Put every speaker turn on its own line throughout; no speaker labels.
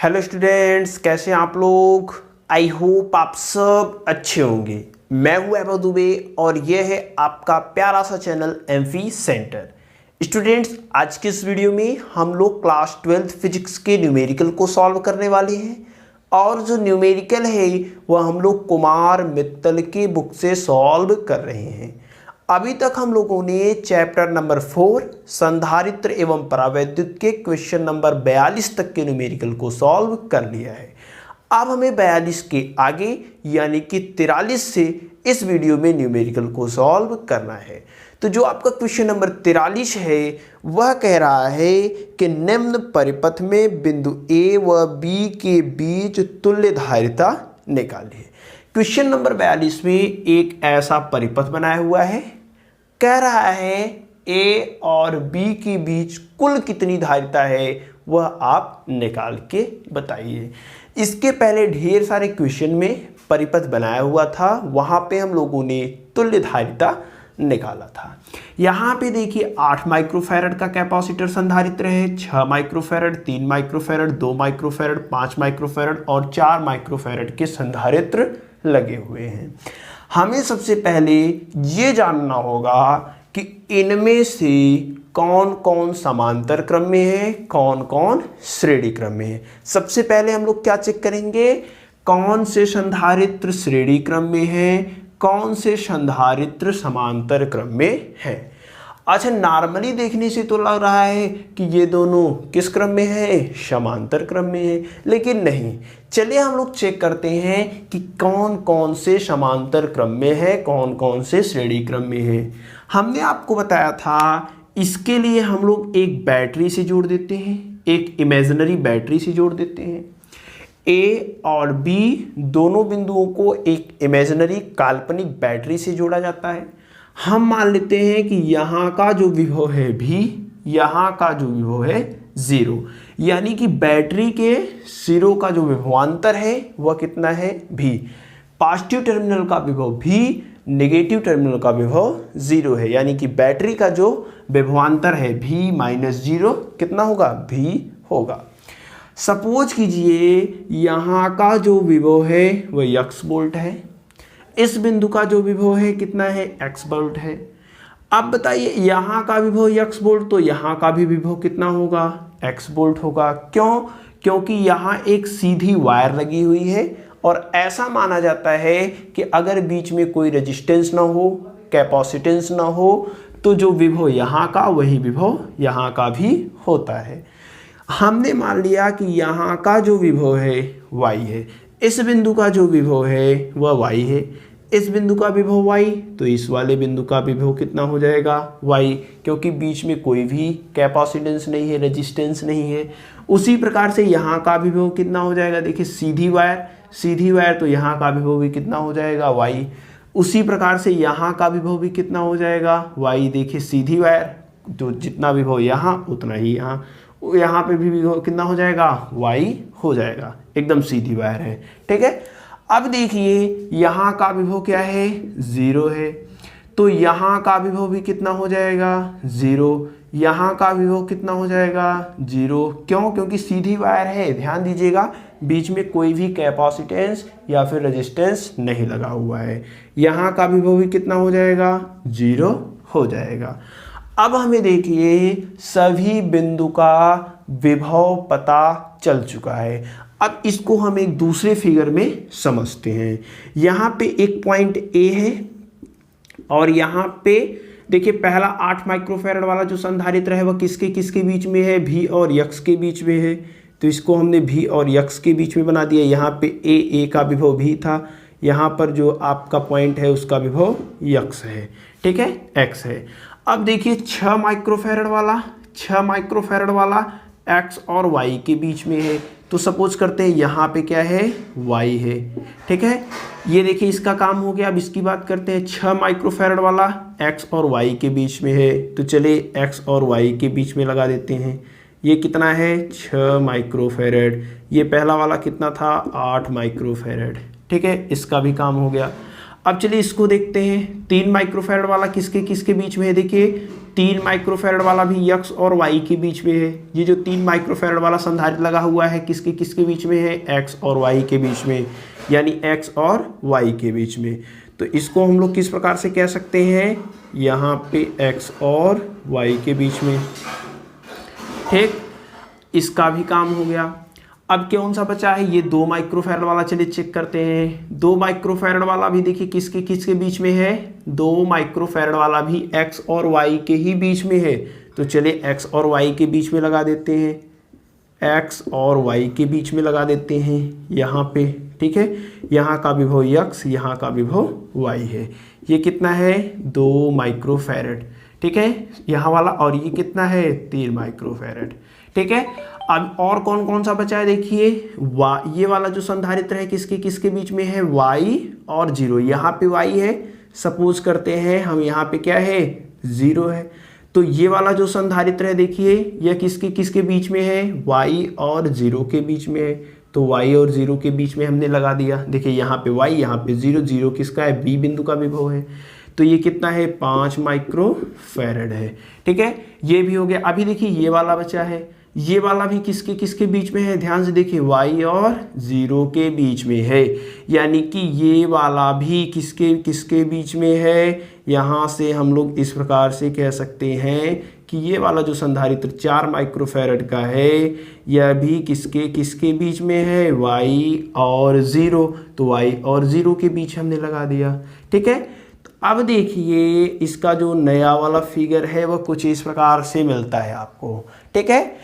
Hello students, कैसे हैं आप लोग। आई होप आप सब अच्छे होंगे। मैं हूं वैभव दुबे और यह है आपका प्यारा सा चैनल एमफी सेंटर। स्टूडेंट्स, आज के इस वीडियो में हम लोग क्लास 12 फिजिक्स के न्यूमेरिकल को सॉल्व करने वाले हैं और जो न्यूमेरिकल है वह हम लोग कुमार मित्तल की बुक से सॉल्व कर रहे हैं। अभी तक हम लोगों ने चैप्टर नंबर 4 संधारित्र एवं परावैद्युत के क्वेश्चन नंबर 42 तक के न्यूमेरिकल को सॉल्व कर लिया है। अब हमें 42 के आगे यानी कि 43 से इस वीडियो में न्यूमेरिकल को सॉल्व करना है। तो जो आपका क्वेश्चन नंबर 43 है वह कह रहा है कि निम्न परिपथ में बिंदु ए व बी के बीच तुल्य धारिता निकालिए। क्वेश्चन नंबर 42 में एक ऐसा परिपथ बनाया हुआ है, कह रहा है ए और बी के बीच कुल कितनी धारिता है वह आप निकाल के बताइए। इसके पहले ढेर सारे क्वेश्चन में परिपथ बनाया हुआ था, वहां पे हम लोगों ने तुल्य धारिता निकाला था। यहाँ पे देखिए 8 माइक्रोफैरड का कैपेसिटर संधारित्र है, 6 माइक्रोफैरड, 3 माइक्रोफैरड, 2 माइक्रोफैरड, 5 माइक्रोफैरड और 4 माइक्रोफैरड के संधारित्र लगे हुए हैं। हमें सबसे पहले ये जानना होगा कि इनमें से कौन कौन समांतर क्रम में है, कौन कौन श्रेणी क्रम में है। सबसे पहले हम लोग क्या चेक करेंगे, कौन से संधारित्र श्रेणी क्रम में है, कौन से संधारित्र समांतर क्रम में है। अच्छा, नॉर्मली देखने से तो लग रहा है कि ये दोनों किस क्रम में है, समांतर क्रम में है, लेकिन नहीं। चलिए हम लोग चेक करते हैं कि कौन कौन से समांतर क्रम में है, कौन कौन से श्रेणी क्रम में है। हमने आपको बताया था इसके लिए हम लोग एक बैटरी से जोड़ देते हैं, एक इमेजिनरी बैटरी से जोड़ देते हैं। ए और बी दोनों बिंदुओं को एक इमेजिनरी काल्पनिक बैटरी से जोड़ा जाता है। हम मान लेते हैं कि यहाँ का जो विभव है भी, यहाँ का जो विभव है 0, यानी कि बैटरी के सिरों का जो विभवांतर है वह कितना है भी। पॉजिटिव टर्मिनल का विभव भी, नेगेटिव टर्मिनल का विभव 0 है, यानी कि बैटरी का जो विभवांतर है भी माइनस 0 कितना होगा, भी होगा। सपोज कीजिए यहाँ का जो विभव है वह x वोल्ट है, इस बिंदु का जो विभव है कितना है, x वोल्ट है। अब बताइए यहाँ का विभव x वोल्ट तो यहाँ का भी विभव कितना होगा, x वोल्ट होगा। क्यों? क्योंकि यहाँ एक सीधी वायर लगी हुई है और ऐसा माना जाता है कि अगर बीच में कोई रेजिस्टेंस ना हो, कैपेसिटेंस ना हो, तो जो विभव यहाँ का वही विभव यहाँ का भी होता है। हमने मान लिया कि यहाँ का जो विभव है y है, इस बिंदु का जो विभव है वह y है, इस बिंदु का विभव y, तो इस वाले बिंदु का विभव कितना हो जाएगा, y, क्योंकि बीच में कोई भी कैपेसिटेंस नहीं है, रेजिस्टेंस नहीं है। उसी प्रकार से यहाँ का विभव कितना हो जाएगा, देखिए सीधी वायर तो यहाँ का विभव भी कितना हो जाएगा, y। उसी प्रकार से यहाँ का विभव भी कितना हो जाएगा, y। देखिए सीधी वायर तो जितना विभव यहाँ उतना ही यहाँ पे भी विभव कितना हो जाएगा, y हो जाएगा, एकदम सीधी वायर है, ठीक है। अब देखिए यहाँ का विभव क्या है, 0 है, तो यहाँ का विभव भी कितना हो जाएगा, 0। यहाँ का विभव कितना हो जाएगा, 0। क्यों? क्योंकि सीधी वायर है, ध्यान दीजिएगा, बीच में कोई भी कैपेसिटेंस या फिर रेजिस्टेंस नहीं लगा हुआ है। यहाँ का विभव भी कितना हो जाएगा, 0 हो जाएगा। अब हमें देखिए सभी बिंदु का विभव पता चल चुका है। अब इसको हम एक दूसरे फिगर में समझते हैं। यहाँ पे एक पॉइंट A है और यहाँ पे देखिए पहला 8 माइक्रोफैरड वाला जो संधारित्र है वह किसके किसके बीच में है, V और X के बीच में है, तो इसको हमने V और X के बीच में बना दिया। यहाँ पे A का विभव V था, यहाँ पर जो आपका पॉइंट है उसका विभव X है, ठीक है, X है। अब देखिए 6 माइक्रोफैरड वाला X और Y के बीच में है, तो सपोज करते हैं यहाँ पे क्या है, Y है, ठीक है। ये देखिए इसका काम हो गया। अब इसकी बात करते हैं, 6 माइक्रोफैरड वाला X और Y के बीच में है, तो चलिए X और Y के बीच में लगा देते हैं। ये कितना है, 6 माइक्रोफैरड। ये पहला वाला कितना था, 8 माइक्रोफैरड, ठीक है, इसका भी काम हो गया। अब चलिए इसको देखते हैं, 3 माइक्रोफैरड वाला किसके किसके बीच में है, देखिए 3 माइक्रोफैरड वाला भी x और y के बीच में है। ये जो 3 माइक्रोफैरड वाला संधारित्र लगा हुआ है किसके किसके बीच में है, x और y के बीच में, यानी x और y के बीच में। तो इसको हम लोग किस प्रकार से कह सकते हैं, यहाँ पे x और y के बीच में। ठीक, इसका भी काम हो गया। अब कौन सा बचा है, ये 2 माइक्रोफैरड वाला, चलिए चेक करते हैं। 2 माइक्रोफैरड वाला भी देखिए किसके किसके बीच में है, 2 माइक्रोफैरड वाला भी x और y के ही बीच में है। तो चलिए x और y के बीच में लगा देते हैं, x और y के बीच में लगा देते हैं यहाँ पे। ठीक है, यहाँ का विभव x, यहाँ का विभव y है। ये कितना है, 2 माइक्रोफैरड। ठीक है, यहाँ वाला, और ये कितना है, 3 माइक्रोफैरड। ठीक है, अब और कौन कौन सा बचा है देखिए, ये वाला जो संधारित्र है किसके किसके बीच में है, y और 0। यहाँ पे y है, सपोज करते हैं हम, यहाँ पे क्या है, 0 है। तो ये वाला जो संधारित्र है देखिए, यह किसके किसके बीच में है, y और 0 के बीच में है। तो y और 0 के बीच में हमने लगा दिया। देखिए यहाँ पे y, यहाँ पे 0, 0 किसका है, b बिंदु का विभव है। तो ये कितना है, 5 माइक्रोफैरड है। ठीक है, ये भी हो गया। अभी देखिए ये वाला बचा है, ये वाला भी किसके किसके बीच में है, ध्यान से देखिए, y और 0 के बीच में है। यानी कि ये वाला भी किसके किसके बीच में है, यहाँ से हम लोग इस प्रकार से कह सकते हैं कि ये वाला जो संधारित्र 4 माइक्रोफैरड का है, यह भी किसके किसके बीच में है, y और 0। तो y और 0 के बीच हमने लगा दिया। ठीक है, अब देखिए इसका जो नया वाला फिगर है वह कुछ इस प्रकार से मिलता है आपको। ठीक है,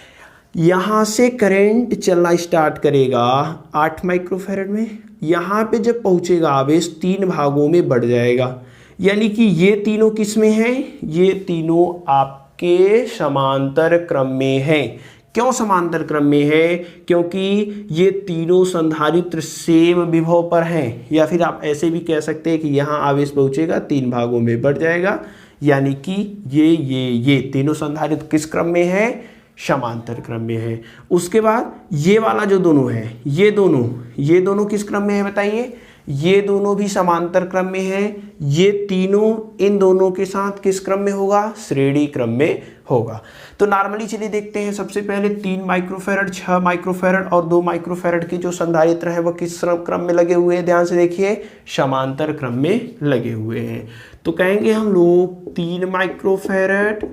यहाँ से करंट चलना स्टार्ट करेगा 8 माइक्रोफैरड में। यहाँ पे जब पहुँचेगा आवेश 3 भागों में बढ़ जाएगा। यानी कि ये तीनों किस में हैं, ये तीनों आपके समांतर क्रम में हैं। क्यों समांतर क्रम में है, क्योंकि ये तीनों संधारित्र सेम विभव पर हैं। या फिर आप ऐसे भी कह सकते हैं कि यहाँ आवेश पहुँचेगा 3 भागों में बढ़ जाएगा। यानी कि ये तीनों संधारित्र किस क्रम में है, समांतर क्रम में है। उसके बाद ये वाला जो दोनों है, ये दोनों किस क्रम में है बताइए, ये दोनों भी समांतर क्रम में है। ये तीनों इन दोनों के साथ किस क्रम में होगा, श्रेणी क्रम में होगा। तो नॉर्मली चलिए देखते हैं, सबसे पहले 3 माइक्रोफैरड, 6 माइक्रोफैरड और 2 माइक्रोफैरड के जो संधारित्र है वो किस क्रम में लगे हुए हैं, ध्यान से देखिए, समांतर क्रम में लगे हुए हैं। तो कहेंगे हम लोग 3 माइक्रोफैरड,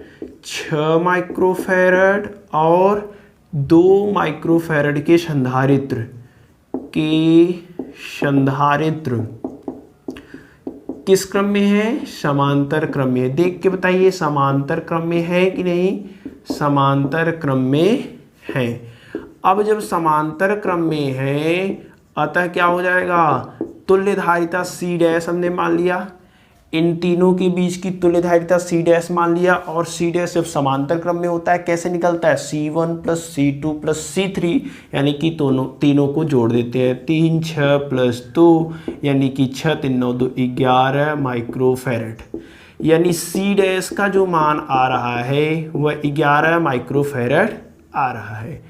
6 माइक्रोफैरड और 2 माइक्रोफैरड के संधारित्र किस क्रम में है, समांतर क्रम में। देख के बताइए समांतर क्रम में है कि नहीं, समांतर क्रम में है। अब जब समांतर क्रम में है, अतः क्या हो जाएगा, तुल्य धारिता C' हमने मान लिया, इन तीनों के बीच की तुल्य धारिता C' मान लिया। और C' जब समांतर क्रम में होता है कैसे निकलता है, C1 + C2 + C3, यानी कि तीनों को जोड़ देते हैं। 3 6 + 2 यानी कि 6 3 9 2 11 माइक्रोफैरड। यानी C' का जो मान आ रहा है वह 11 माइक्रोफैरड आ रहा है।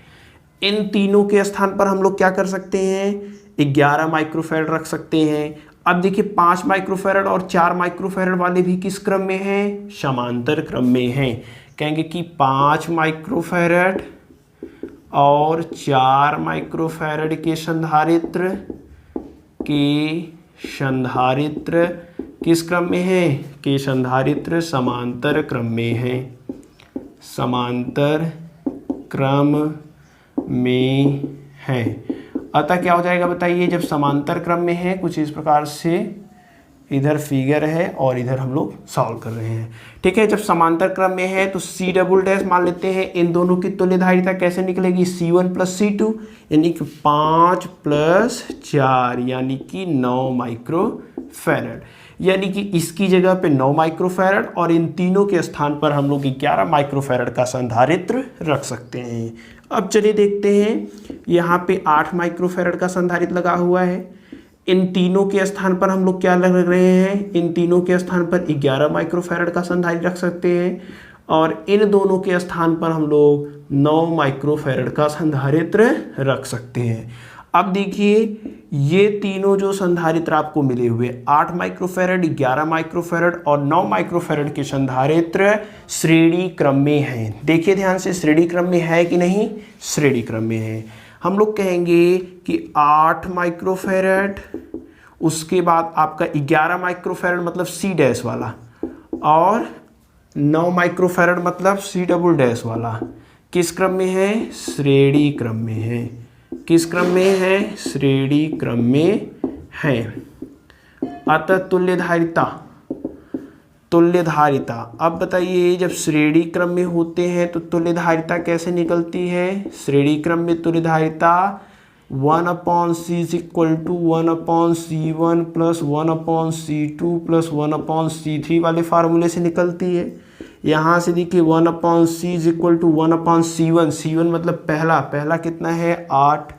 इन तीनों के स्थान पर हम लोग क्या कर सकते हैं, 11 माइक्रोफैरड रख सकते हैं। अब देखिए 5 माइक्रोफैरड और 4 माइक्रोफैरड वाले भी किस क्रम में हैं, समांतर क्रम में हैं। कहेंगे कि 5 माइक्रोफैरड और 4 माइक्रोफैरड के संधारित्र किस क्रम में हैं, के संधारित्र समांतर क्रम में हैं, समांतर क्रम में हैं। अतः क्या हो जाएगा बताइए, जब समांतर क्रम में है, कुछ इस प्रकार से इधर फिगर है और इधर हम लोग सॉल्व कर रहे हैं। ठीक है, जब समांतर क्रम में है तो C" मान लेते हैं। इन दोनों की तुल्य धारिता कैसे निकलेगी, C1 + C2 यानी कि 5 + 4 यानी कि 9 माइक्रोफैरड। यानी कि इसकी जगह पे 9 माइक्रोफैरड और इन तीनों के स्थान पर हम लोग 11 माइक्रोफैरड का संधारित्र रख सकते हैं। अब चलिए देखते हैं, यहाँ पे 8 माइक्रोफैरड का संधारित्र लगा हुआ है। इन तीनों के स्थान पर हम लोग क्या लग रहे हैं, इन तीनों के स्थान पर 11 माइक्रोफैरड का संधारित्र रख सकते हैं। और इन दोनों के स्थान पर हम लोग 9 माइक्रोफैरड का संधारित्र रख सकते हैं। अब देखिए ये तीनों जो संधारित्र आपको मिले हुए 8 माइक्रोफैरड, 11 माइक्रोफैरड और 9 माइक्रोफैरड के संधारित्र श्रेणी क्रम में हैं। देखिए ध्यान से, श्रेणी क्रम में है कि नहीं, श्रेणी क्रम में है। हम लोग कहेंगे कि 8 माइक्रोफैरड, उसके बाद आपका 11 माइक्रोफैरड मतलब सी डैश वाला, और 9 माइक्रोफैरड मतलब सी डबल डैश वाला किस क्रम में है, श्रेणी क्रम में है। किस क्रम में है, श्रेणी क्रम में है। अतः तुल्यधारिता, तुल्यधारिता। अब बताइए जब श्रेणी क्रम में होते हैं तो तुल्यधारिता कैसे निकलती है। श्रेणी क्रम में तुल्यधारिता 1/c is equal to 1/c1 plus 1/c2 plus 1/c3 वाले फार्मूले से निकलती है। यहाँ से देखिए 1/c is equal to 1/c1, c1 मतलब पहला, पहला कितना है 8,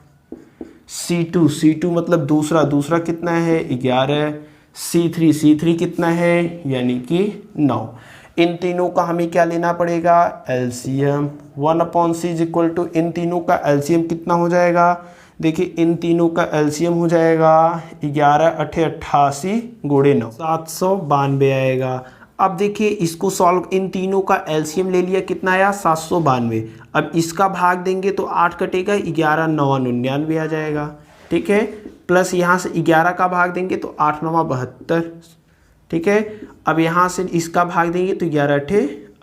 c2 मतलब दूसरा, दूसरा कितना है 11, c3 कितना है यानी कि 9। इन तीनों का हमें क्या लेना पड़ेगा, LCM. 1/c is equal to इन तीनों का एलसीएम कितना हो जाएगा, देखिए इन तीनों का एलसीएम हो जाएगा 11 8 88 गुणे 9 792 आएगा। अब देखिए इसको सॉल्व, इन तीनों का एलसीएम ले लिया, कितना आया 792। अब इसका भाग देंगे तो 8 कटेगा, 11 9 99 आ जाएगा, ठीक है। प्लस यहाँ से 11 का भाग देंगे तो 8 9 72, ठीक है। अब यहाँ से इसका भाग देंगे तो 11 8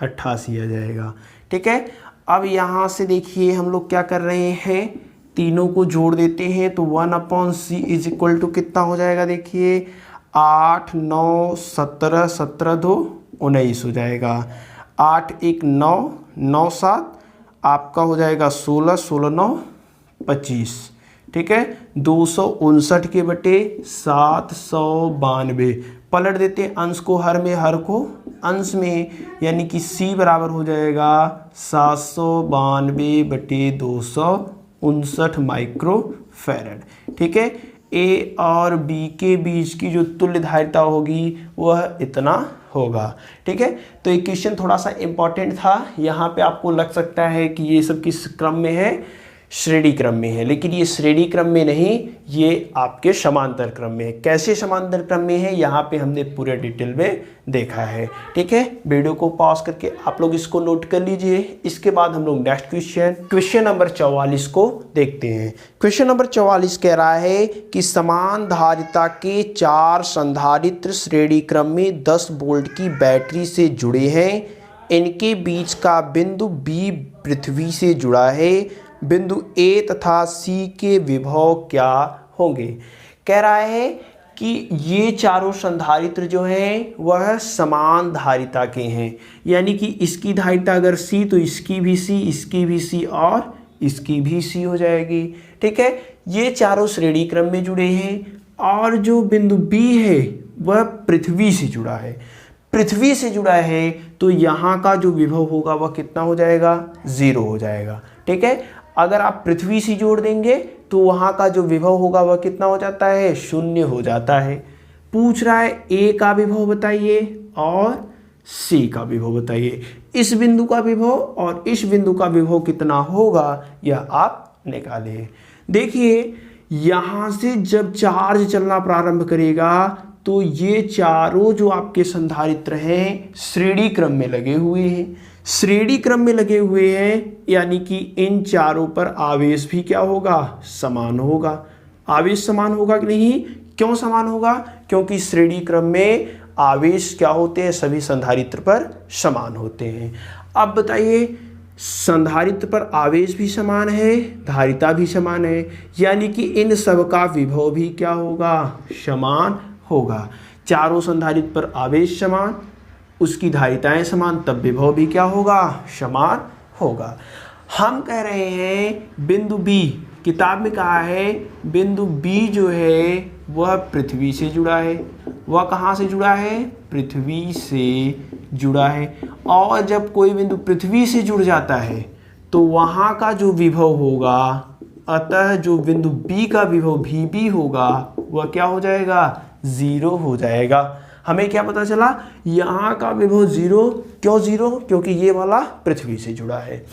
88 आ जाएगा, ठीक है। अब यहाँ से देखिए हम लोग क्या कर रहे हैं, तीनों को जोड़ देते हैं तो 1/c इज इक्वल टू कितना हो जाएगा, देखिए 8 9 17 17 2 19 हो जाएगा। 8 1 9 9 7 आपका हो जाएगा 16 16 9 25, ठीक है। 259 के बटे 792 पलट देते हैं अंश को हर में, हर को अंश में, यानी कि c बराबर हो जाएगा 792 बटे 259 माइक्रोफैरड, ठीक है। ए और बी के बीच की जो तुल्यधारिता होगी वह इतना होगा, ठीक है। तो ये क्वेश्चन थोड़ा सा इम्पॉर्टेंट था। यहाँ पे आपको लग सकता है कि ये सब किस क्रम में है, श्रेणी क्रम में है, लेकिन ये श्रेणी क्रम में नहीं, ये आपके समांतर क्रम में है। कैसे समांतर क्रम में है यहाँ पे हमने पूरे डिटेल में देखा है, ठीक है। वीडियो को पॉज करके आप लोग इसको नोट कर लीजिए। इसके बाद हम लोग नेक्स्ट क्वेश्चन नंबर 44 को देखते हैं। क्वेश्चन नंबर 44 कह रहा है कि समान धारिता के 4 संधारित्र श्रेणी क्रम में 10 वोल्ट की बैटरी से जुड़े हैं। इनके बीच का बिंदु B पृथ्वी से जुड़ा है। बिंदु A तथा C के विभव क्या होंगे। कह रहा है कि ये चारों संधारित्र जो हैं वह समान धारिता के हैं, यानी कि इसकी धारिता अगर C तो इसकी भी C, इसकी भी C और इसकी भी C हो जाएगी, ठीक है। ये चारों श्रेणी क्रम में जुड़े हैं और जो बिंदु B है वह पृथ्वी से जुड़ा है। पृथ्वी से जुड़ा है तो यहाँ का जो विभव होगा वह कितना हो जाएगा, 0 हो जाएगा, ठीक है। अगर आप पृथ्वी से जोड़ देंगे तो वहाँ का जो विभव होगा वह कितना हो जाता है, 0 हो जाता है। पूछ रहा है A का विभव बताइए और C का विभव बताइए। इस बिंदु का विभव और इस बिंदु का विभव कितना होगा यह आप निकालिए। देखिए यहाँ से जब चार्ज चलना प्रारंभ करेगा तो ये चारों जो आपके संधारित्र हैं श्रेणी क्रम में लगे हुए हैं। श्रेणी क्रम में लगे हुए हैं यानी कि इन चारों पर आवेश भी क्या होगा, समान होगा। आवेश समान होगा कि नहीं, क्यों समान होगा, क्योंकि श्रेणी क्रम में आवेश क्या होते हैं, सभी संधारित्र पर समान होते हैं। अब बताइए संधारित्र पर आवेश भी समान है, धारिता भी समान है, यानी कि इन सब का विभव भी क्या होगा, समान होगा। चारों संधारित्र पर आवेश समान, उसकी धारिताएं समान, तब विभव भी क्या होगा, समान होगा। हम कह रहे हैं बिंदु B, किताब में कहा है बिंदु B जो है वह पृथ्वी से जुड़ा है। वह कहाँ से जुड़ा है, पृथ्वी से जुड़ा है। और जब कोई बिंदु पृथ्वी से जुड़ जाता है तो वहाँ का जो विभव होगा, अतः जो बिंदु B का विभव VB होगा वह क्या हो जाएगा, 0 हो जाएगा। हमें क्या पता चला, यहाँ का विभव 0, क्यों 0, क्योंकि ये वाला पृथ्वी से जुड़ा है।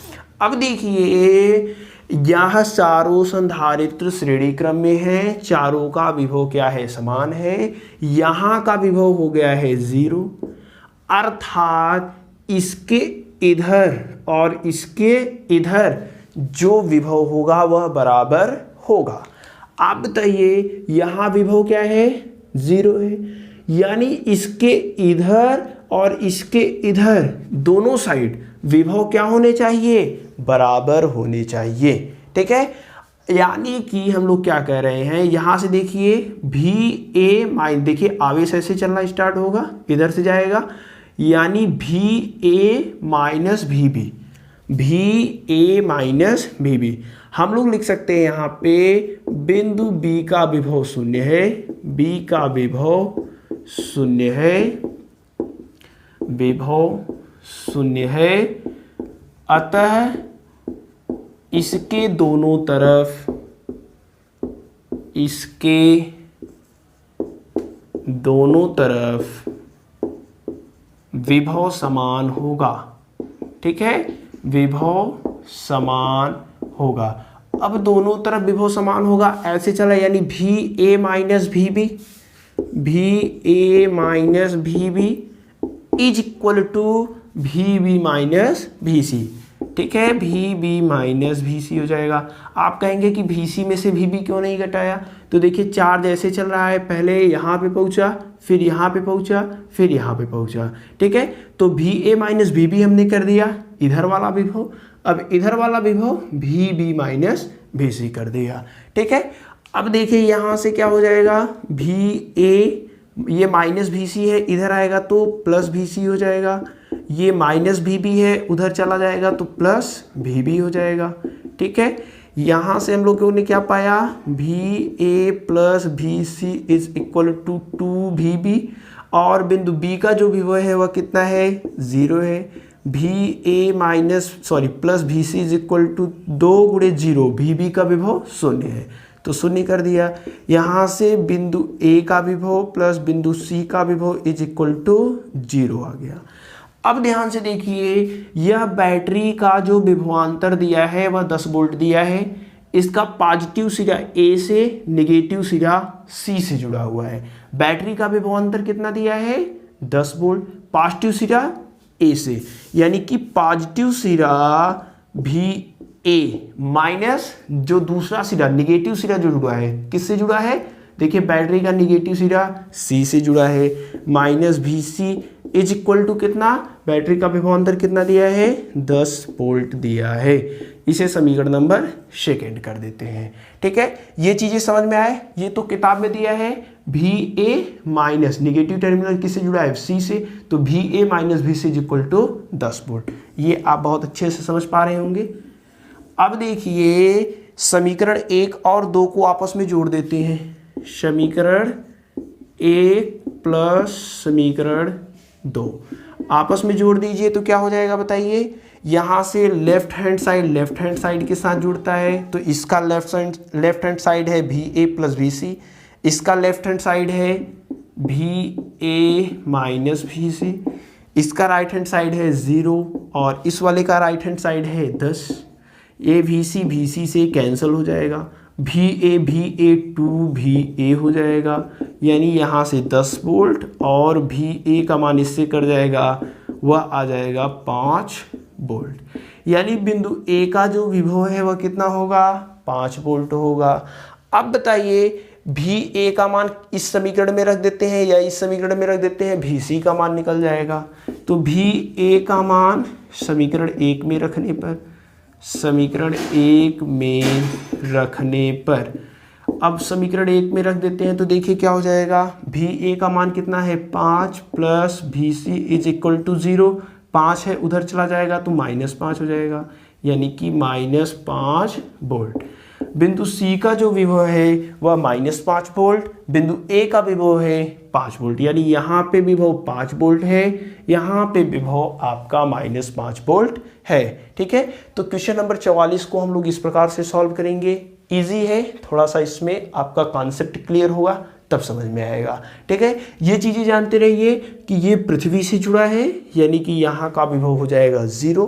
अब देखिए यह चारों संधारित्र श्रेणी क्रम में है, चारों का विभव क्या है, समान है। यहाँ का विभव हो गया है 0, अर्थात इसके इधर और इसके इधर जो विभव होगा वह बराबर होगा। आप बताइए यहाँ विभव क्या है, 0 है, यानी इसके इधर और इसके इधर दोनों साइड विभव क्या होने चाहिए, बराबर होने चाहिए। ठीक है, यानी कि हम लोग क्या कह रहे हैं, यहां से देखिए भी ए माइनस, देखिए आवेश ऐसे चलना स्टार्ट होगा, इधर से जाएगा, यानी भी ए माइनस भी बी, भी ए माइनस भी बी। हम लोग लिख सकते हैं यहाँ पे बिंदु बी का विभव 0 है, बी का विभव 0 है, विभव 0 है, अतः इसके दोनों तरफ, इसके दोनों तरफ विभव समान होगा। ठीक है, विभव समान होगा। अब दोनों तरफ विभव समान होगा, ऐसे चला, यानी भी ए माइनस भी बी, भी ए माइनस भी बी इज इक्वल टू भी बी माइनस भी सी। ठीक है, भी बी माइनस भी सी हो जाएगा। आप कहेंगे कि भी सी में से भी बी क्यों नहीं घटाया, तो देखिए चार्ज ऐसे चल रहा है, पहले यहाँ पे पहुँचा, फिर यहाँ पे पहुँचा, फिर यहाँ पे पहुँचा। ठीक है, तो भी ए माइनस भी बी हमने कर दिया इधर वाला विभव, अब इधर वाला विभव भी बी माइनस भी सी कर दिया। ठीक है, अब देखिए यहाँ से क्या हो जाएगा, भी ए, ये माइनस भी सी है, इधर आएगा तो प्लस भी सी हो जाएगा, ये माइनस भी बी है, उधर चला जाएगा तो प्लस भी बी हो जाएगा। ठीक है, यहाँ से हम लोगों ने क्या पाया, भी ए प्लस भी सी इज इक्वल टू 2 भी बी, और बिंदु बी का जो विभव है वह कितना है, 0 है। भी ए माइनस प्लस भी सी इज इक्वल टू 2 गुणे 0, भी बी का विभव 0 है, तो 0 कर दिया। यहाँ से बिंदु ए का विभव प्लस बिंदु सी का विभव इज इक्वल टू 0 आ गया। अब ध्यान से देखिए, यह बैटरी का जो विभवांतर दिया है वह 10 वोल्ट दिया है, इसका पॉजिटिव सिरा ए से, नेगेटिव सिरा सी से जुड़ा हुआ है। बैटरी का विभवांतर कितना दिया है, 10 वोल्ट, पॉजिटिव सिरा ए से, यानी कि पॉजिटिव सिरा भी ए माइनस जो दूसरा सिरा नेगेटिव सिरा जो जुड़ा है, किससे जुड़ा है, देखिए बैटरी का नेगेटिव सिरा सी से जुड़ा है, माइनस भी सी इज इक्वल टू कितना, बैटरी का विभवांतर कितना दिया है, 10 वोल्ट दिया है। इसे समीकरण नंबर 2 कर देते हैं। ठीक है, ये चीजें समझ में आए। ये तो किताब में दिया है भी ए माइनस नेगेटिव टर्मिनल किससे जुड़ा है, सी से, तो भी ए माइनस भी सी इज इक्वल टू 10 वोल्ट। ये आप बहुत अच्छे से समझ पा रहे होंगे। अब देखिए समीकरण 1 और 2 को आपस में जोड़ देते हैं। समीकरण 1 प्लस समीकरण 2 आपस में जोड़ दीजिए तो क्या हो जाएगा बताइए। यहाँ से लेफ्ट हैंड साइड के साथ जुड़ता है, तो इसका लेफ्ट हैंड साइड है भी ए प्लस भी सी, इसका लेफ्ट हैंड साइड है भी ए माइनस भी सी, इसका राइट हैंड साइड है 0 और इस वाले का राइट हैंड साइड है 10। ए भी सी से कैंसिल हो जाएगा, भी ए 2 भी ए हो जाएगा, यानी यहाँ से 10 वोल्ट और भी ए का मान इससे कट जाएगा, वह आ जाएगा 5 वोल्ट। यानी बिंदु ए का जो विभव है वह कितना होगा, 5 वोल्ट होगा। अब बताइए भी ए का मान इस समीकरण में रख देते हैं या इस समीकरण में रख देते हैं, भी सी का मान निकल जाएगा। तो भी ए का मान समीकरण 1 में रखने पर, समीकरण 1 में रखने पर, अब समीकरण 1 में रख देते हैं तो देखिए क्या हो जाएगा, भी ए का मान कितना है 5 प्लस भी सी इज इक्वल टू 0, 5 है उधर चला जाएगा तो -5 हो जाएगा, यानी कि -5 वोल्ट। बिंदु सी का जो विभव है वह -5 वोल्ट, बिंदु ए का विभव है 5 वोल्ट, यानी यहाँ पे विभव 5 वोल्ट है, यहाँ पे विभव आपका -5 वोल्ट है। ठीक है, तो क्वेश्चन नंबर 44 को हम लोग इस प्रकार से सॉल्व करेंगे। इजी है, थोड़ा सा इसमें आपका कॉन्सेप्ट क्लियर होगा तब समझ में आएगा। ठीक है, ये चीज़ें जानते रहिए कि ये पृथ्वी से जुड़ा है, यानी कि यहाँ का विभव हो जाएगा 0,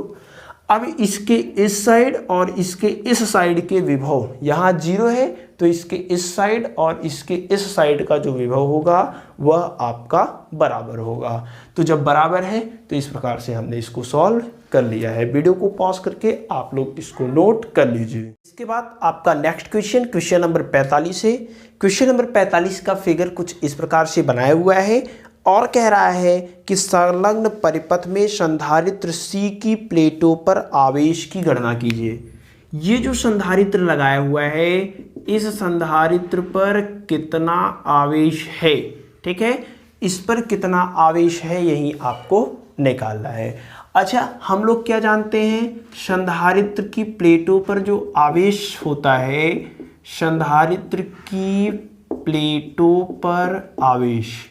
अब इसके इस साइड और इसके इस साइड के विभव यहाँ 0 है, तो इसके इस साइड और इसके इस साइड का जो विभव होगा वह आपका बराबर होगा। तो जब बराबर है तो इस प्रकार से हमने इसको सॉल्व कर लिया है। वीडियो को पॉज करके आप लोग इसको नोट कर लीजिए। इसके बाद आपका नेक्स्ट क्वेश्चन नंबर 45 है। क्वेश्चन नंबर 45 का फिगर कुछ इस प्रकार से बनाया हुआ है और कह रहा है कि संलग्न परिपथ में संधारित्र C की प्लेटों पर आवेश की गणना कीजिए। ये जो संधारित्र लगाया हुआ है, इस संधारित्र पर कितना आवेश है, ठीक है, इस पर कितना आवेश है यही आपको निकालना है। अच्छा, हम लोग क्या जानते हैं, संधारित्र की प्लेटों पर जो आवेश होता है, संधारित्र की प्लेटों पर आवेश,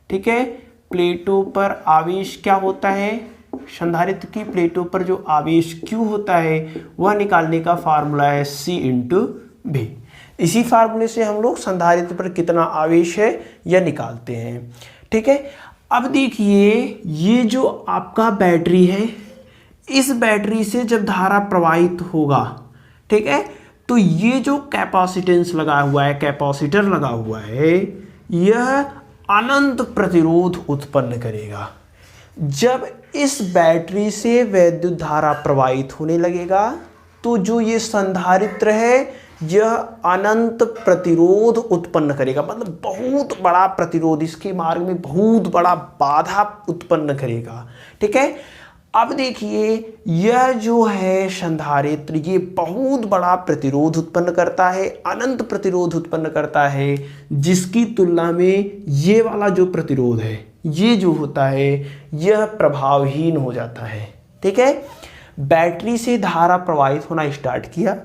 ठीक है, प्लेटों पर आवेश क्या होता है, संधारित्र की प्लेटों पर जो आवेश Q होता है वह निकालने का फार्मूला है C × V। इसी फार्मूले से हम लोग संधारित्र पर कितना आवेश है यह निकालते हैं, ठीक है। अब देखिए, ये जो आपका बैटरी है, इस बैटरी से जब धारा प्रवाहित होगा, ठीक है, तो ये जो कैपेसिटेंस लगा हुआ है, कैपेसिटर लगा हुआ है, यह अनंत प्रतिरोध उत्पन्न करेगा। जब इस बैटरी से वैद्युत धारा प्रवाहित होने लगेगा तो जो ये संधारित्र है यह अनंत प्रतिरोध उत्पन्न करेगा, मतलब बहुत बड़ा प्रतिरोध, इसके मार्ग में बहुत बड़ा बाधा उत्पन्न करेगा, ठीक है। अब देखिए, यह जो है संधारित्र, ये बहुत बड़ा प्रतिरोध उत्पन्न करता है, अनंत प्रतिरोध उत्पन्न करता है, जिसकी तुलना में ये वाला जो प्रतिरोध है, ये जो होता है यह प्रभावहीन हो जाता है, ठीक है। बैटरी से धारा प्रवाहित होना स्टार्ट किया,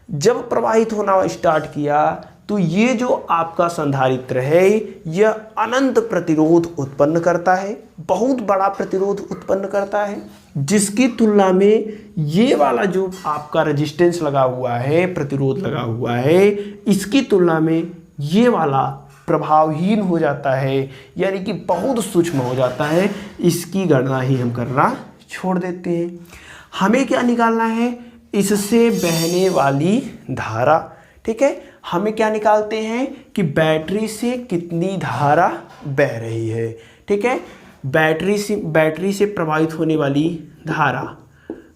जब प्रवाहित होना स्टार्ट किया तो ये जो आपका संधारित्र है यह अनंत प्रतिरोध उत्पन्न करता है, बहुत बड़ा प्रतिरोध उत्पन्न करता है, जिसकी तुलना में ये वाला जो आपका रेजिस्टेंस लगा हुआ है, प्रतिरोध लगा हुआ है, इसकी तुलना में ये वाला प्रभावहीन हो जाता है, यानी कि बहुत सूक्ष्म हो जाता है। इसकी गणना ही हम करना छोड़ देते हैं। हमें क्या निकालना है, इससे बहने वाली धारा, ठीक है। हमें क्या निकालते हैं कि बैटरी से कितनी धारा बह रही है, ठीक है। बैटरी से प्रवाहित होने वाली धारा,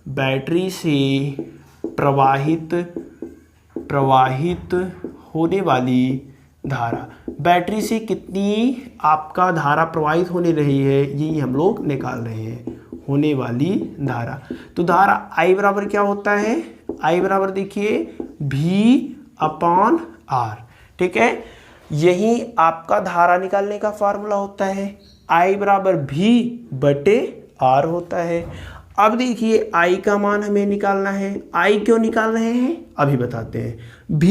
बैटरी से प्रवाहित होने वाली धारा, बैटरी से कितनी आपका धारा प्रवाहित होने रही है यही हम लोग निकाल रहे हैं, होने वाली धारा। तो धारा I बराबर क्या होता है, I बराबर देखिए V/R, ठीक है। यही आपका धारा निकालने का फार्मूला होता है, I बराबर V/R होता है। अब देखिए, I का मान हमें निकालना है। I क्यों निकाल रहे हैं अभी बताते हैं। V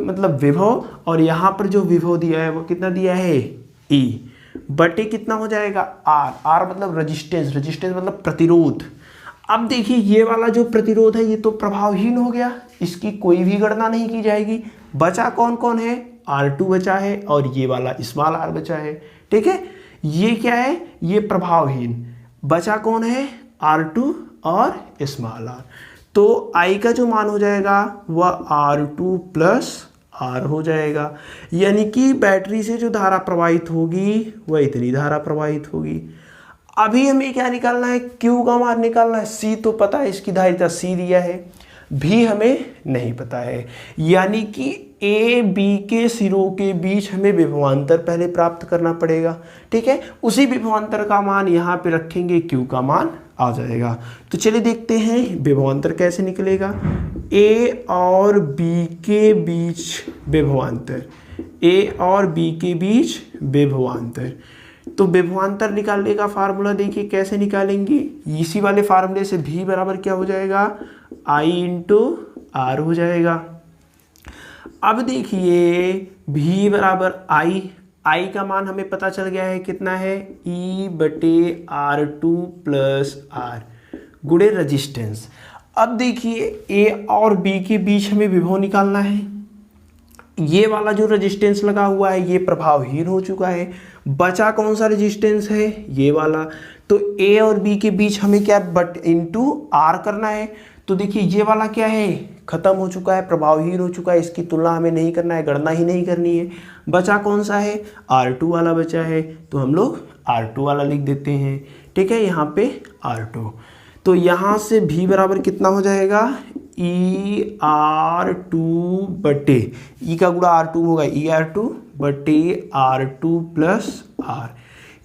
मतलब विभव, और यहाँ पर जो विभव दिया है वो कितना दिया है, E बटे कितना हो जाएगा R मतलब रेजिस्टेंस मतलब प्रतिरोध। अब देखिए, ये वाला जो प्रतिरोध है ये तो प्रभावहीन हो गया, इसकी कोई भी गणना नहीं की जाएगी। बचा कौन कौन है, R2 बचा है और ये वाला स्मॉल r बचा है, ठीक है। ये क्या है, ये प्रभावहीन। बचा कौन है, R2 और स्मॉल r। तो I का जो मान हो जाएगा वह R2 + R हो जाएगा, यानी कि बैटरी से जो धारा प्रवाहित होगी वह इतनी धारा प्रवाहित होगी। अभी हमें क्या निकालना है, Q का मान निकालना है। C तो पता है, इसकी धारिता C दिया है, भी हमें नहीं पता है, यानी कि A B के सिरों के बीच हमें विभवांतर पहले प्राप्त करना पड़ेगा, ठीक है। उसी विभवांतर का मान यहाँ पे रखेंगे, Q का मान आ जाएगा। तो चलिए देखते हैं विभवांतर कैसे निकलेगा। A और B के बीच विभवांतर, A और B के बीच विभवांतर। तो विभवांतर निकालने का फार्मूला देखिए कैसे निकालेंगे, इसी वाले फार्मूले से V बराबर क्या हो जाएगा, I × R हो जाएगा। अब देखिए, V बराबर I का मान हमें पता चल गया है कितना है, E/R2 + R गुणे रेजिस्टेंस। अब देखिए, A और B के बीच हमें विभव निकालना है। ये वाला जो रेजिस्टेंस लगा हुआ है ये प्रभावहीन हो चुका है। बचा कौन सा रेजिस्टेंस है, ये वाला। तो ए और बी के बीच हमें क्या बट इनटू आर करना है। तो देखिए ये वाला क्या है, खत्म हो चुका है, प्रभावहीन हो चुका है, इसकी तुलना हमें नहीं करना है, गणना ही नहीं करनी है। बचा कौन सा है, R2 वाला बचा है, तो हम लोग R2 वाला लिख देते हैं। ठीक है, यहाँ पे R2। तो यहाँ से V बराबर कितना हो जाएगा, ER2 बटे E का गुणा R2 होगा, ER2 बटे R2 प्लस R।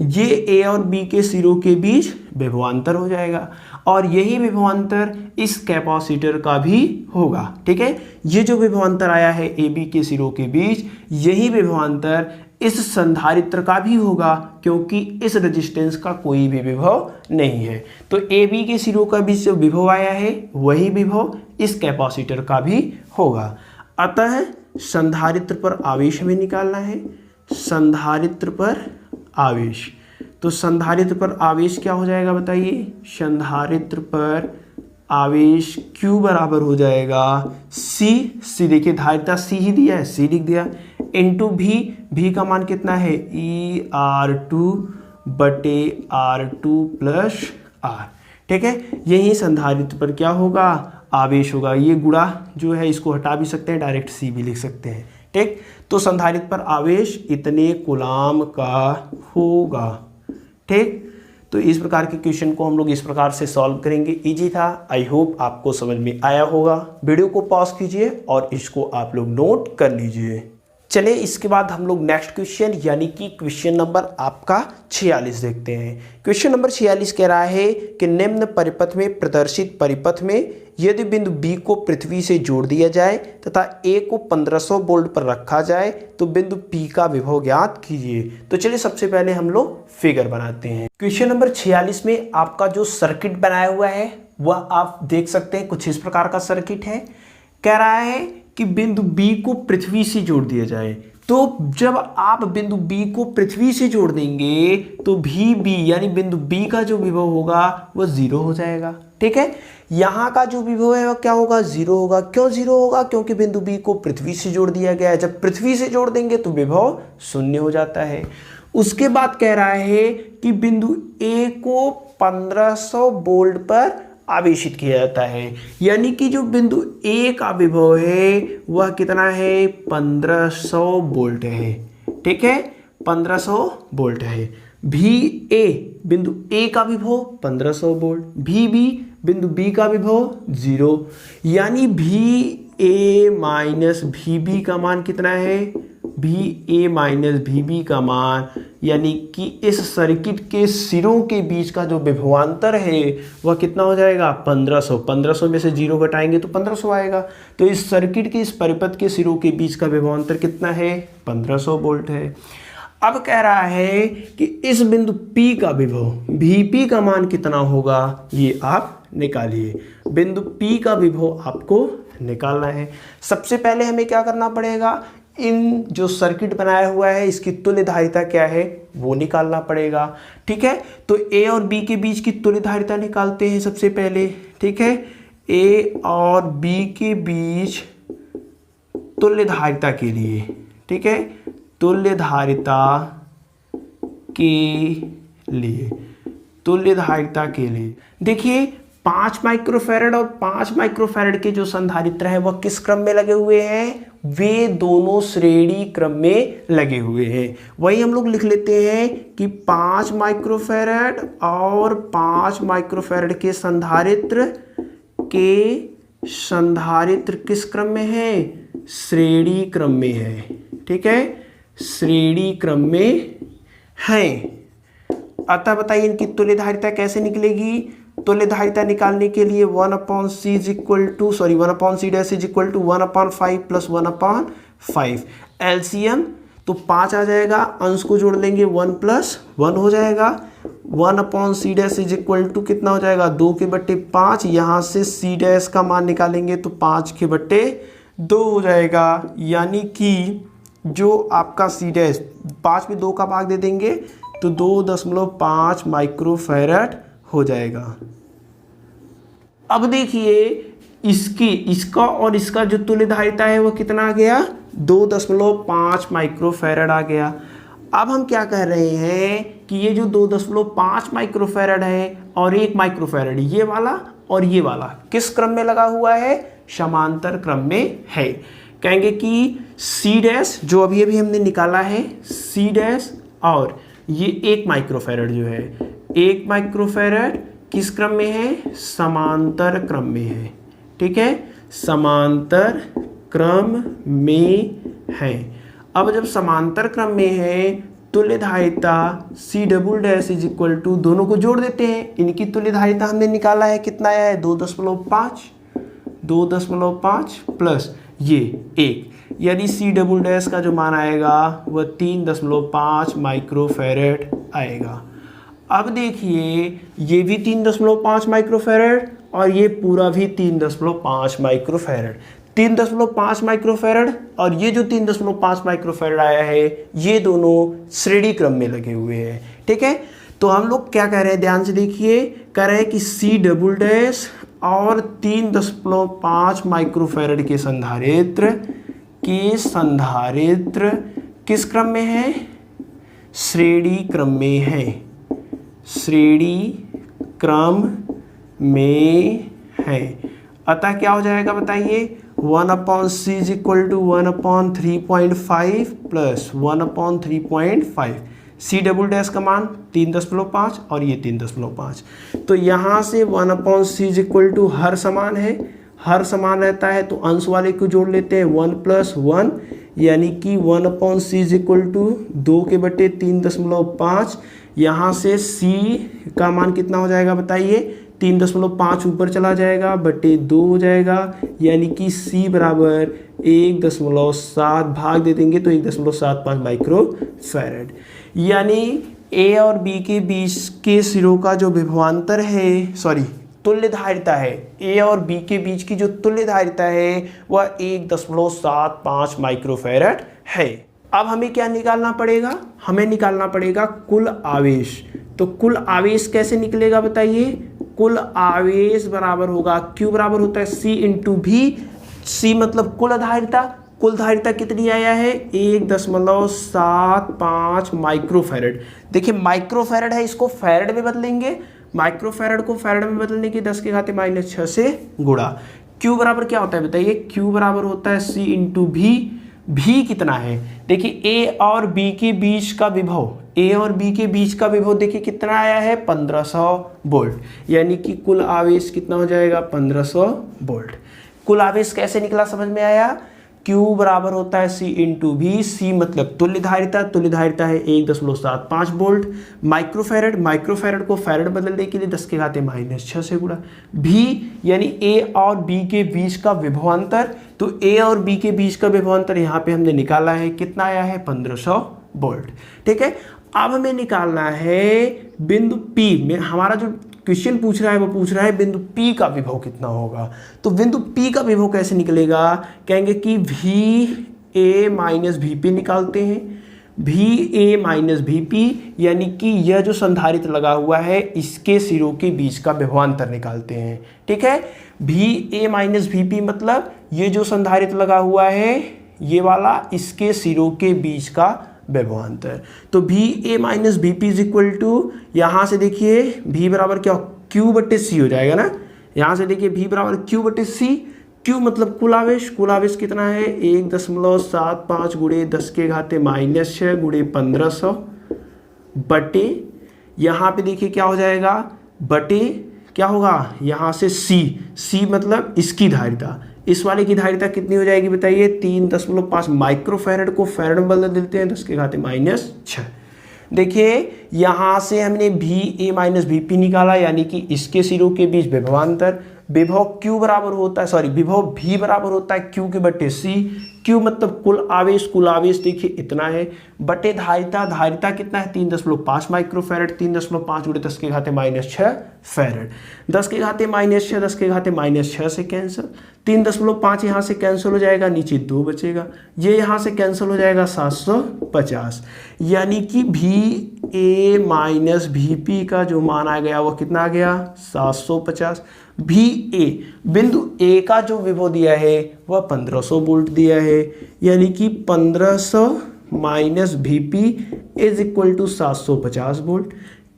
ये ए और बी के सिरों के बीच विभवांतर हो जाएगा और यही विभवांतर इस कैपेसिटर का भी होगा। ठीक है, ये जो विभवांतर आया है ए बी के सिरों के बीच, यही विभवांतर इस संधारित्र का भी होगा, क्योंकि इस रेजिस्टेंस का कोई भी विभव नहीं है। तो ए बी के सिरों का बीच जो विभव आया है वही विभव इस कैपेसिटर का भी होगा। अतः संधारित्र पर आवेश हमें निकालना है। संधारित्र पर आवेश, तो संधारित्र पर आवेश क्या हो जाएगा बताइए, संधारित्र पर आवेश Q बराबर हो जाएगा C देखिए धारिता C ही दिया है, C लिख दिया, इंटू V का मान कितना है, ER2 बटे R2 प्लस R। ठीक है, यही संधारित्र पर क्या होगा, आवेश होगा। ये गुणा जो है इसको हटा भी सकते हैं, डायरेक्ट C भी लिख सकते हैं। ठीक, तो संधारित्र पर आवेश इतने कूलाम का होगा। ठीक, तो इस प्रकार के क्वेश्चन को हम लोग इस प्रकार से सॉल्व करेंगे। इजी था, आई होप आपको समझ में आया होगा। वीडियो को पॉज कीजिए और इसको आप लोग नोट कर लीजिए। चलिए इसके बाद हम लोग नेक्स्ट क्वेश्चन यानी कि क्वेश्चन नंबर आपका 46 देखते हैं। क्वेश्चन नंबर 46 कह रहा है कि निम्न परिपथ में प्रदर्शित परिपथ में यदि बिंदु B को पृथ्वी से जोड़ दिया जाए तथा A को 1500 वोल्ट पर रखा जाए तो बिंदु P का विभव ज्ञात कीजिए। तो चलिए सबसे पहले हम लोग फिगर बनाते हैं। क्वेश्चन नंबर 46 में आपका जो सर्किट बनाया हुआ है वह आप देख सकते हैं, कुछ इस प्रकार का सर्किट है। कह रहा है कि बिंदु B को पृथ्वी से जोड़ दिया जाए। तो जब आप बिंदु B को पृथ्वी से जोड़ देंगे तो VB यानी बिंदु B का जो विभव होगा वह 0 हो जाएगा। ठीक है, यहाँ का जो विभव है वह क्या होगा, 0 होगा। क्यों 0 होगा, क्योंकि बिंदु B को पृथ्वी से जोड़ दिया गया है। जब पृथ्वी से जोड़ देंगे तो विभव 0 हो जाता है। उसके बाद कह रहा है कि बिंदु A को 1500 वोल्ट पर आवेशित किया जाता है, यानी कि जो बिंदु A का विभव है वह कितना है, 1500 वोल्ट है। ठीक है, 1500 वोल्ट है। VA बिंदु A का विभव 1500 वोल्ट, VB बिंदु B का विभव 0, यानी VA माइनस VB का मान कितना है, VA माइनस VB का मान, यानी कि इस सर्किट के सिरों के बीच का जो विभवांतर है वह कितना हो जाएगा, 1500। 1500 में से 0 घटाएंगे तो 1500 आएगा। तो इस सर्किट के इस परिपथ के सिरों के बीच का विभवांतर कितना है, 1500 वोल्ट है। अब कह रहा है कि इस बिंदु P का विभव VP का मान कितना होगा, ये आप निकालिए। बिंदु P का विभव आपको निकालना है। सबसे पहले हमें क्या करना पड़ेगा, इन जो सर्किट बनाया हुआ है इसकी तुल्य धारिता क्या है वो निकालना पड़ेगा। ठीक है, तो A और B के बीच की तुल्य धारिता निकालते हैं सबसे पहले। ठीक है, A और B के बीच तुल्य धारिता के लिए, ठीक है, तुल्य धारिता के लिए, तुल्य धारिता के लिए देखिए 5 माइक्रोफैरड और 5 माइक्रोफैरड के जो संधारित्र हैं वह किस क्रम में लगे हुए हैं, वे दोनों श्रेणी क्रम में लगे हुए हैं। वही हम लोग लिख लेते हैं कि 5 माइक्रोफैरड और 5 माइक्रोफैरड के संधारित्र किस क्रम में है, श्रेणी क्रम में है। ठीक है, श्रेणी क्रम में है। अतः बताइए इनकी तुल्य धारिता कैसे निकलेगी। तुल्य धारिता निकालने के लिए 1/c is equal to 1/c dash is equal to 1/5 plus 1/5 LCM, तो 5 आ जाएगा, अंश को जोड़ लेंगे 1 प्लस 1 हो जाएगा। 1/c dash is equal to कितना हो जाएगा, 2 के बट्टे 5, यहाँ से c डैश का मान निकालेंगे तो 5 के बट्टे 2 हो जाएगा, यानी कि जो आपका c डैश 5 में 2 का भाग दे देंगे तो 2.5 माइक्रोफैरड हो जाएगा। अब देखिए इसका और इसका जो तुल्यधारिता है वो कितना आ गया, 2.5 माइक्रोफैरड आ गया। अब हम क्या कह रहे हैं कि ये जो 2.5 माइक्रोफैरड है और 1 माइक्रोफैरड, ये वाला और ये वाला किस क्रम में लगा हुआ है, समांतर क्रम में है। कहेंगे कि सी डैश जो अभी अभी हमने निकाला है, सी डैश और ये 1 माइक्रोफैरड जो है, 1 माइक्रोफैरड किस क्रम में है, समांतर क्रम में है। ठीक है, समांतर क्रम में है। अब जब समांतर क्रम में है, तुल्यधारिता C double dash is equal to, दोनों को जोड़ देते हैं, इनकी तुल्यधारिता हमने निकाला है, कितना आया है, 2.5 प्लस ये 1, यानी C डबल डैश का जो मान आएगा वह 3.5 माइक्रोफैरड आएगा। अब देखिए ये भी 3.5 माइक्रोफैरड और ये पूरा भी 3.5 माइक्रोफैरड, 3.5 माइक्रोफैरड और ये जो 3.5 माइक्रोफैरड आया है, ये दोनों श्रेणी क्रम में लगे हुए हैं। ठीक है, तो हम लोग क्या कह रहे हैं, ध्यान से देखिए, कह रहे हैं कि C डबल डैश और 3.5 माइक्रोफैरड के संधारित्र किस क्रम में है, श्रेणी क्रम में है, श्रेणी क्रम में है। अतः क्या हो जाएगा बताइए, 1/c is equal to 1/3.5 plus 1/3.5। C double dash का मान 3.5 और ये 3.5, तो यहाँ से 1/c is equal to her समान है, हर समान रहता है तो अंश वाले को जोड़ लेते हैं, 1 + 1 यानी कि 1/c इज इक्वल टू 2/3.5। यहाँ से C का मान कितना हो जाएगा बताइए, 3.5 ऊपर चला जाएगा, बटे 2 हो जाएगा, यानी कि C बराबर 1.7 भाग दे देंगे तो 1.75 माइक्रोफैरड। यानी A और B के बीच के सिरों का जो विभवांतर है, तुल्यधारिता है, A और B के बीच की जो तुल्यधारिता है वह 1.75 माइक्रोफैरड है। अब हमें क्या निकालना पड़ेगा, हमें निकालना पड़ेगा कुल आवेश। तो कुल आवेश कैसे निकलेगा बताइए, कुल आवेश बराबर होगा, Q बराबर होता है C इंटू V। C मतलब कुल धारिता, कुल धारिता कितनी आया है, 1.75 माइक्रोफैरड। देखिए माइक्रोफैरड है, इसको फैरड में बदलेंगे, माइक्रोफैरड को फैरड में बदलने की 10⁻⁻⁶ से गुणा। Q बराबर क्या होता है बताइए, Q बराबर होता है C इंटू V। भी कितना है, देखिए A और B के बीच का विभव, A और B के बीच का विभव देखिए कितना आया है, 1500 वोल्ट, यानी कि कुल आवेश कितना हो जाएगा, 1500 वोल्ट। कुल आवेश कैसे निकला समझ में आया, Q बराबर होता है C इंटू V। C मतलब तुल्यधारिता, तुल्यधारिता है 1.75 वोल्ट। माइक्रोफैरड को फैरड बदलने के लिए 10⁻⁻⁶ से गुणा। V यानी A और B के बीच का विभवांतर, तो A और B के बीच का विभवांतर यहाँ पे हमने निकाला है, कितना आया है, 1500 वोल्ट। ठीक है, अब हमें निकालना है बिंदु P में, हमारा जो क्वेश्चन पूछ रहा है वो पूछ रहा है बिंदु P का विभव कितना होगा। तो बिंदु P का विभव कैसे निकलेगा, कहेंगे कि VA माइनस VP निकालते हैं, VA माइनस VP यानी कि यह जो संधारित्र लगा हुआ है इसके सिरों के बीच का विभवांतर निकालते हैं। ठीक है, VA माइनस VP मतलब ये जो संधारित्र लगा हुआ है ये वाला, इसके सिरों के बीच का विभवांतर। तो VA minus VP is equal to, यहाँ से देखिए V बराबर क्या, Q/C हो जाएगा ना, यहाँ से देखिए V बराबर Q/C। Q मतलब कुल आवेश, कुल आवेश कितना है, 1.75 गुणे 10⁻⁻⁶ गुणे 1500 बटे, यहाँ पे देखिए क्या हो जाएगा, बटे क्या होगा, यहाँ से C मतलब इसकी धारिता, इस वाले की धारिता कितनी हो जाएगी बताइए, 3.5 माइक्रोफैरड को फैरड में बदल देते हैं 10⁻⁻⁶। देखिए यहाँ से हमने VA माइनस VP निकाला, यानी कि इसके सिरों के बीच विभवांतर, विभव Q बराबर होता है, विभव V बराबर होता है Q/C। Q मतलब कुल आवेश, कुल आवेश देखिए इतना है, बटे धारिता, धारिता कितना है, 3.5 माइक्रोफैरड, 3.5 गुणे 10⁻⁻⁶ फैरड, 10⁻⁻⁶ से कैंसिल, 3.5 यहाँ से कैंसिल हो जाएगा, नीचे 2 बचेगा, ये यहाँ से कैंसिल हो जाएगा 750, यानी कि VA माइनस VP का जो मान आ गया वो कितना आ गया, 750। VA बिंदु ए का जो विभव दिया है वह 1500 वोल्ट दिया है, यानी कि 1500 minus Vp is equal to 750 volt.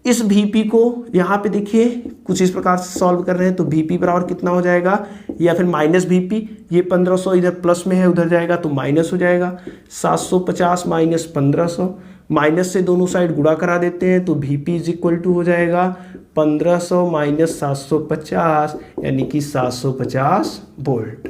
इस Vp को यहाँ पे देखिए कुछ इस प्रकार से सॉल्व कर रहे हैं तो Vp बराबर कितना हो जाएगा, या फिर माइनस Vp, ये 1500 इधर प्लस में है उधर जाएगा तो माइनस हो जाएगा। 750 माइनस 1500, माइनस से दोनों साइड गुणा करा देते हैं तो Vp इज इक्वल टू हो जाएगा 1500 माइनस 750, यानी कि 750 वोल्ट।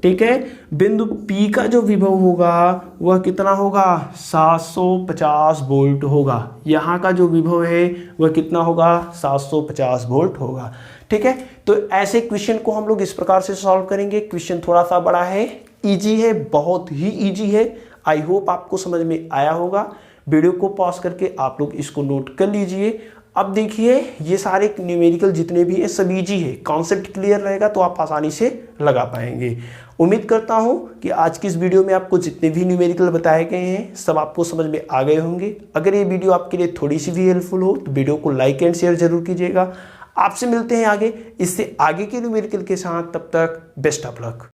ठीक है, बिंदु P का जो विभव होगा वह कितना होगा, 750 वोल्ट होगा। यहाँ का जो विभव है वह कितना होगा, 750 वोल्ट होगा। ठीक है, तो ऐसे क्वेश्चन को हम लोग इस प्रकार से सॉल्व करेंगे। क्वेश्चन थोड़ा सा बड़ा है, इजी है, बहुत ही इजी है। आई होप आपको समझ में आया होगा। वीडियो को पॉज करके आप लोग इसको नोट कर लीजिए। अब देखिए ये सारे न्यूमेरिकल जितने भी है सब इजी है, कॉन्सेप्ट क्लियर रहेगा तो आप आसानी से लगा पाएंगे। उम्मीद करता हूं कि आज की इस वीडियो में आपको जितने भी न्यूमेरिकल बताए गए हैं सब आपको समझ में आ गए होंगे। अगर ये वीडियो आपके लिए थोड़ी सी भी हेल्पफुल हो तो वीडियो को लाइक एंड शेयर जरूर कीजिएगा। आपसे मिलते हैं आगे इससे आगे के न्यूमेरिकल के साथ, तब तक बेस्ट ऑफ लक।